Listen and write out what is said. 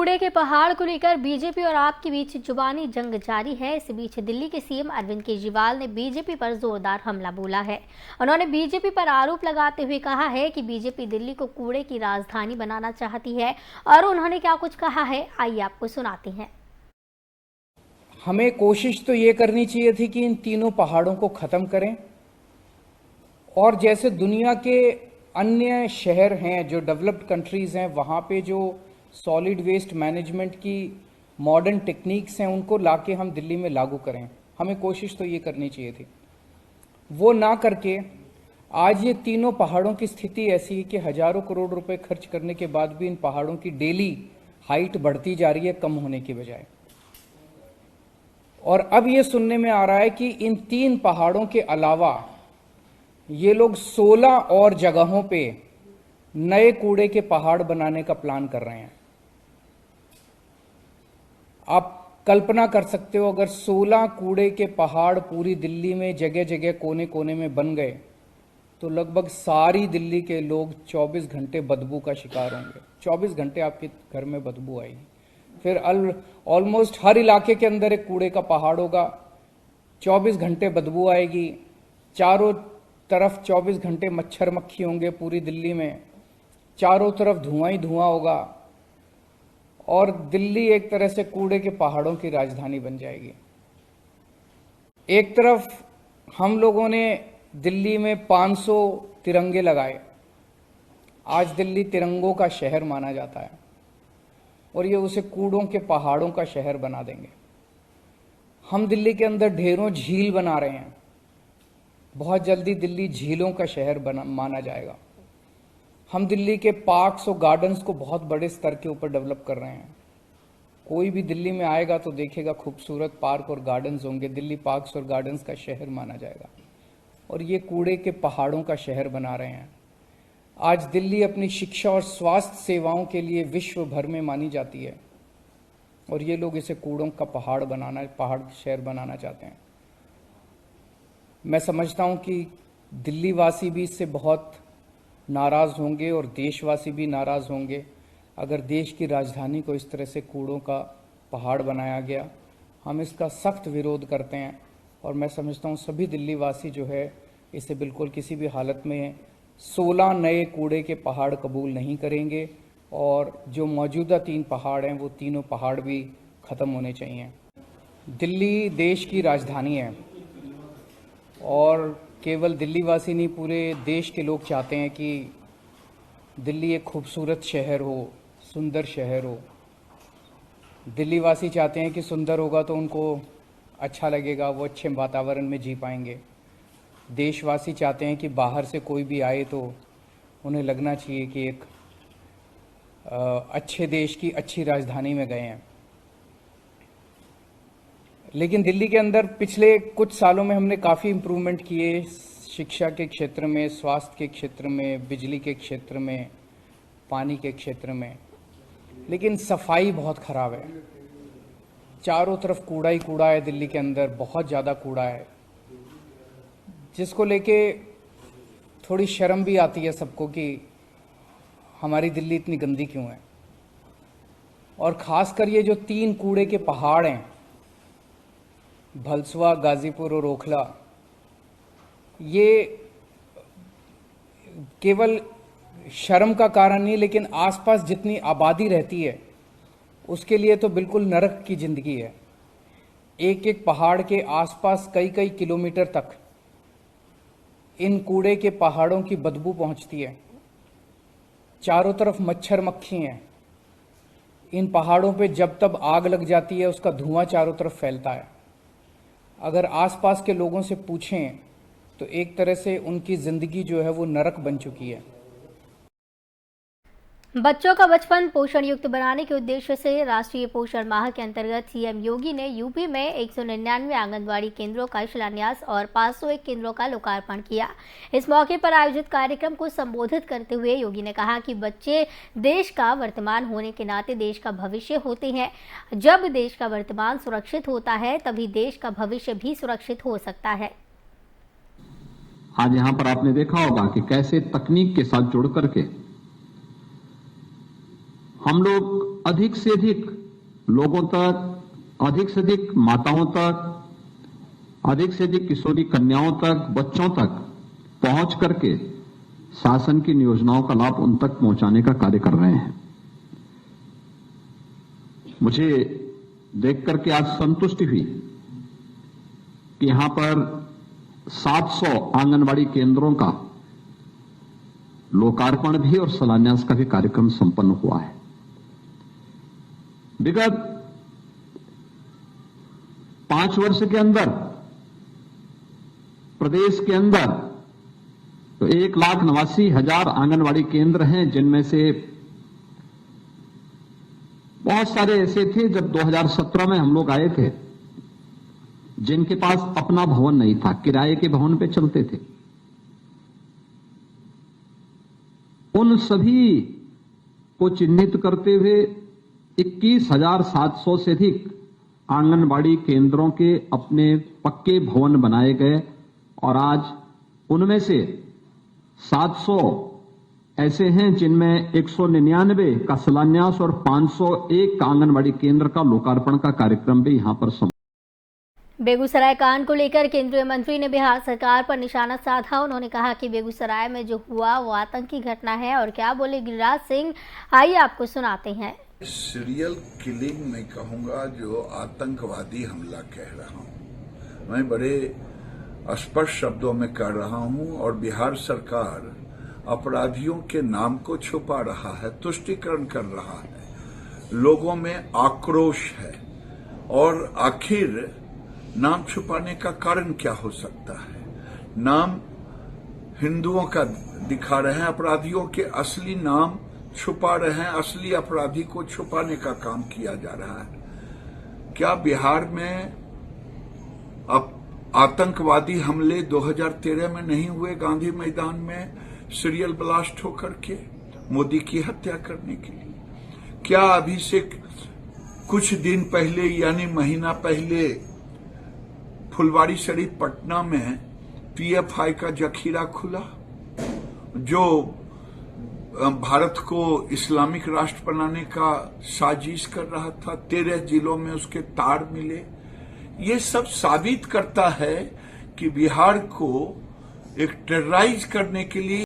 कूड़े के पहाड़ को लेकर बीजेपी और आप के बीच जुबानी जंग जारी है। इस बीच दिल्ली के सीएम अरविंद केजरीवाल ने बीजेपी पर जोरदार हमला बोला है। उन्होंने बीजेपी पर आरोप लगाते हुए कहा है कि बीजेपी दिल्ली को कूड़े की राजधानी बनाना चाहती है। और उन्होंने क्या कुछ कहा है, आइए आपको सुनाते हैं। हमें कोशिश तो ये करनी चाहिए थी कि इन तीनों पहाड़ों को खत्म करें और जैसे दुनिया के अन्य शहर हैं, जो डेवलप्ड कंट्रीज हैं, वहाँ पे जो सॉलिड वेस्ट मैनेजमेंट की मॉडर्न टेक्निक्स हैं उनको लाके हम दिल्ली में लागू करें। हमें कोशिश तो ये करनी चाहिए थी। वो ना करके आज ये तीनों पहाड़ों की स्थिति ऐसी है कि हजारों करोड़ रुपए खर्च करने के बाद भी इन पहाड़ों की डेली हाइट बढ़ती जा रही है, कम होने की बजाय। और अब ये सुनने में आ रहा है कि इन तीन पहाड़ों के अलावा ये लोग 16 और जगहों पे नए कूड़े के पहाड़ बनाने का प्लान कर रहे हैं। आप कल्पना कर सकते हो, अगर 16 कूड़े के पहाड़ पूरी दिल्ली में जगह जगह कोने कोने में बन गए तो लगभग सारी दिल्ली के लोग 24 घंटे बदबू का शिकार होंगे। 24 घंटे आपके घर में बदबू आएगी। फिर ऑलमोस्ट हर इलाके के अंदर एक कूड़े का पहाड़ होगा, 24 घंटे बदबू आएगी, चारों तरफ 24 घंटे मच्छर मक्खी होंगे पूरी दिल्ली में, चारों तरफ धुआं ही धुआं होगा और दिल्ली एक तरह से कूड़े के पहाड़ों की राजधानी बन जाएगी। एक तरफ हम लोगों ने दिल्ली में 500 तिरंगे लगाए। आज दिल्ली तिरंगों का शहर माना जाता है और ये उसे कूड़ों के पहाड़ों का शहर बना देंगे। हम दिल्ली के अंदर ढेरों झील बना रहे हैं। बहुत जल्दी दिल्ली झीलों का शहर माना जाएगा। हम दिल्ली के पार्क्स और गार्डन्स को बहुत बड़े स्तर के ऊपर डेवलप कर रहे हैं। कोई भी दिल्ली में आएगा तो देखेगा खूबसूरत पार्क और गार्डन्स होंगे। दिल्ली पार्क्स और गार्डन्स का शहर माना जाएगा और ये कूड़े के पहाड़ों का शहर बना रहे हैं। आज दिल्ली अपनी शिक्षा और स्वास्थ्य सेवाओं के लिए विश्व भर में मानी जाती है और ये लोग इसे कूड़ों का पहाड़ शहर बनाना चाहते हैं। मैं समझता हूं कि दिल्ली वासी भी इससे बहुत नाराज होंगे और देशवासी भी नाराज होंगे अगर देश की राजधानी को इस तरह से कूड़ों का पहाड़ बनाया गया। हम इसका सख्त विरोध करते हैं और मैं समझता हूं सभी दिल्ली वासी जो है इसे बिल्कुल किसी भी हालत में 16 नए कूड़े के पहाड़ कबूल नहीं करेंगे और जो मौजूदा 3 पहाड़ हैं वो तीनों पहाड़ भी ख़त्म होने चाहिए। दिल्ली देश की राजधानी है और केवल दिल्ली वासी नहीं, पूरे देश के लोग चाहते हैं कि दिल्ली एक खूबसूरत शहर हो, सुंदर शहर हो। दिल्ली वासी चाहते हैं कि सुंदर होगा तो उनको अच्छा लगेगा, वो अच्छे वातावरण में जी पाएंगे। देशवासी चाहते हैं कि बाहर से कोई भी आए तो उन्हें लगना चाहिए कि एक अच्छे देश की अच्छी राजधानी में गए हैं। लेकिन दिल्ली के अंदर पिछले कुछ सालों में हमने काफ़ी इम्प्रूवमेंट किए, शिक्षा के क्षेत्र में, स्वास्थ्य के क्षेत्र में, बिजली के क्षेत्र में, पानी के क्षेत्र में। लेकिन सफाई बहुत ख़राब है। चारों तरफ कूड़ा ही कूड़ा है। दिल्ली के अंदर बहुत ज़्यादा कूड़ा है जिसको लेके थोड़ी शर्म भी आती है सबको कि हमारी दिल्ली इतनी गंदी क्यों है। और ख़ासकर ये जो 3 कूड़े के पहाड़ हैं, भलसवा, गाजीपुर और ओखला, ये केवल शर्म का कारण नहीं लेकिन आसपास जितनी आबादी रहती है उसके लिए तो बिल्कुल नरक की जिंदगी है। एक एक पहाड़ के आसपास कई कई किलोमीटर तक इन कूड़े के पहाड़ों की बदबू पहुंचती है। चारों तरफ मच्छर मक्खी हैं। इन पहाड़ों पे जब तब आग लग जाती है उसका धुआं चारों तरफ फैलता है। अगर आसपास के लोगों से पूछें तो एक तरह से उनकी जिंदगी जो है वो नरक बन चुकी है। बच्चों का बचपन पोषण युक्त बनाने के उद्देश्य से राष्ट्रीय पोषण माह के अंतर्गत सीएम योगी ने यूपी में 199 आंगनबाड़ी केंद्रों का शिलान्यास और 501 केंद्रों का लोकार्पण किया। इस मौके पर आयोजित कार्यक्रम को संबोधित करते हुए योगी ने कहा कि बच्चे देश का वर्तमान होने के नाते देश का भविष्य होते हैं। जब देश का वर्तमान सुरक्षित होता है तभी देश का भविष्य भी सुरक्षित हो सकता है। आज यहाँ पर आपने देखा होगा कि कैसे तकनीक के साथ जुड़ करके हम लोग अधिक से अधिक लोगों तक, अधिक से अधिक माताओं तक, अधिक से अधिक किशोरी कन्याओं तक, बच्चों तक पहुंच करके शासन की योजनाओं का लाभ उन तक पहुंचाने का कार्य कर रहे हैं। मुझे देख करके आज संतुष्टि हुई कि यहां पर 700 आंगनवाड़ी केंद्रों का लोकार्पण भी और शिलान्यास का भी कार्यक्रम संपन्न हुआ है। विगत 5 वर्ष के अंदर प्रदेश के अंदर तो 1,89,000 आंगनवाड़ी केंद्र हैं, जिनमें से बहुत सारे ऐसे थे जब 2017 में हम लोग आए थे जिनके पास अपना भवन नहीं था, किराए के भवन पे चलते थे। उन सभी को चिन्हित करते हुए 21,700 से अधिक आंगनबाड़ी केंद्रों के अपने पक्के भवन बनाए गए और आज उनमें से 700 ऐसे हैं जिनमें 199 का शिलान्यास और 501 का आंगनबाड़ी केंद्र का लोकार्पण का कार्यक्रम भी यहां पर बेगूसराय कांड को लेकर केंद्रीय मंत्री ने बिहार सरकार पर निशाना साधा। उन्होंने कहा कि बेगूसराय में जो हुआ वो आतंकी घटना है। और क्या बोले गिरिराज सिंह, आइए आपको सुनाते हैं। सीरियल किलिंग मैं कहूंगा, जो आतंकवादी हमला कह रहा हूं, मैं बड़े स्पष्ट शब्दों में कह रहा हूं। और बिहार सरकार अपराधियों के नाम को छुपा रहा है, तुष्टीकरण कर रहा है, लोगों में आक्रोश है। और आखिर नाम छुपाने का कारण क्या हो सकता है? नाम हिंदुओं का दिखा रहे हैं, अपराधियों के असली नाम छुपा रहे हैं, असली अपराधी को छुपाने का काम किया जा रहा है। क्या बिहार में अब आतंकवादी हमले 2013 में नहीं हुए? गांधी मैदान में सीरियल ब्लास्ट होकर के मोदी की हत्या करने के लिए। क्या अभी से कुछ दिन पहले यानी महीना पहले फुलवारी शरीफ पटना में पीएफआई का जखीरा खुला, जो भारत को इस्लामिक राष्ट्र बनाने का साजिश कर रहा था। 13 जिलों में उसके तार मिले। ये सब साबित करता है कि बिहार को एक टेरराइज करने के लिए